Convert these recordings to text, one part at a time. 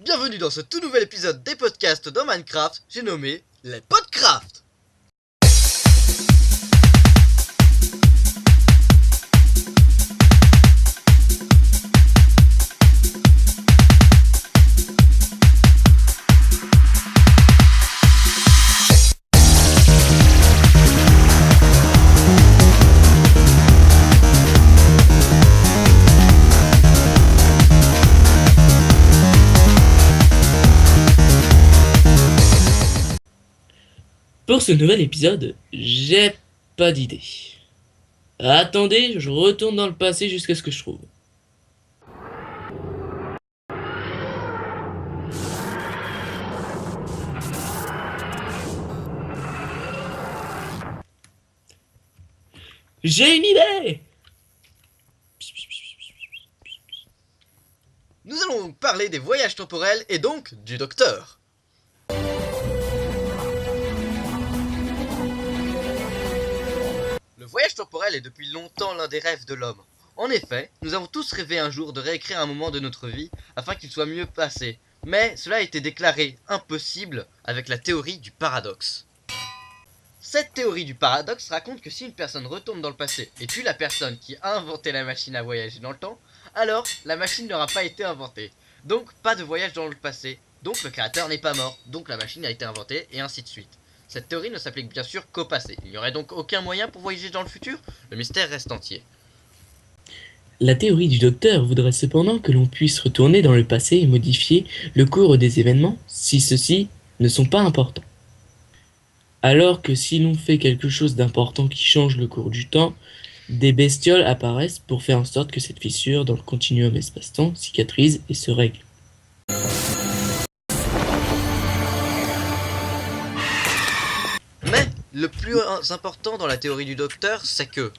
Bienvenue dans ce tout nouvel épisode des podcasts dans Minecraft, j'ai nommé les Podcraft. Pour ce nouvel épisode, j'ai pas d'idée. Attendez, je retourne dans le passé jusqu'à ce que je trouve. J'ai une idée! Nous allons donc parler des voyages temporels et donc du docteur. Le voyage temporel est depuis longtemps l'un des rêves de l'homme. En effet, nous avons tous rêvé un jour de réécrire un moment de notre vie afin qu'il soit mieux passé. Mais cela a été déclaré impossible avec la théorie du paradoxe. Cette théorie du paradoxe raconte que si une personne retourne dans le passé et tue la personne qui a inventé la machine à voyager dans le temps, alors la machine n'aura pas été inventée. Donc pas de voyage dans le passé, donc le créateur n'est pas mort, donc la machine a été inventée et ainsi de suite. Cette théorie ne s'applique bien sûr qu'au passé. Il n'y aurait donc aucun moyen pour voyager dans le futur? Le mystère reste entier. La théorie du docteur voudrait cependant que l'on puisse retourner dans le passé et modifier le cours des événements si ceux-ci ne sont pas importants. Alors que si l'on fait quelque chose d'important qui change le cours du temps, des bestioles apparaissent pour faire en sorte que cette fissure dans le continuum espace-temps cicatrise et se règle. Mais le plus important dans la théorie du docteur, c'est que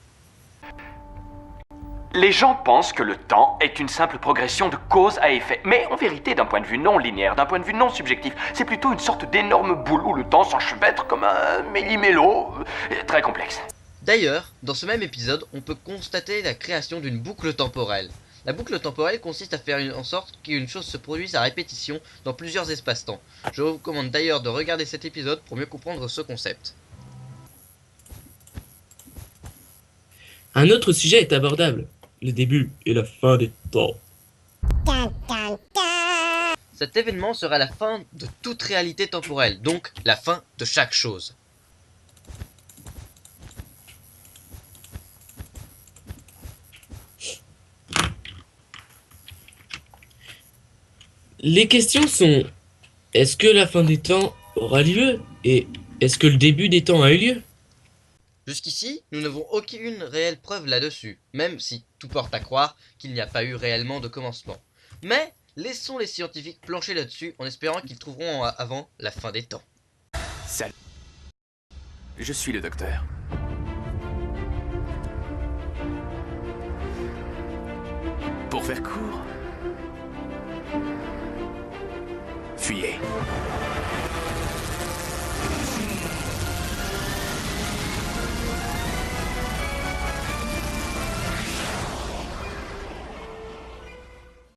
les gens pensent que le temps est une simple progression de cause à effet. Mais en vérité, d'un point de vue non linéaire, d'un point de vue non subjectif, c'est plutôt une sorte d'énorme boule où le temps s'enchevêtre comme un méli-mélo très complexe. D'ailleurs, dans ce même épisode, on peut constater la création d'une boucle temporelle. La boucle temporelle consiste à faire en sorte qu'une chose se produise à répétition dans plusieurs espaces-temps. Je vous recommande d'ailleurs de regarder cet épisode pour mieux comprendre ce concept. Un autre sujet est abordable, le début et la fin des temps. Cet événement sera la fin de toute réalité temporelle, donc la fin de chaque chose. Les questions sont: est-ce que la fin des temps aura lieu? Et est-ce que le début des temps a eu lieu? Jusqu'ici, nous n'avons aucune réelle preuve là-dessus, même si tout porte à croire qu'il n'y a pas eu réellement de commencement. Mais laissons les scientifiques plancher là-dessus en espérant qu'ils trouveront avant la fin des temps. Salut. Je suis le docteur. Pour faire court, fuyez.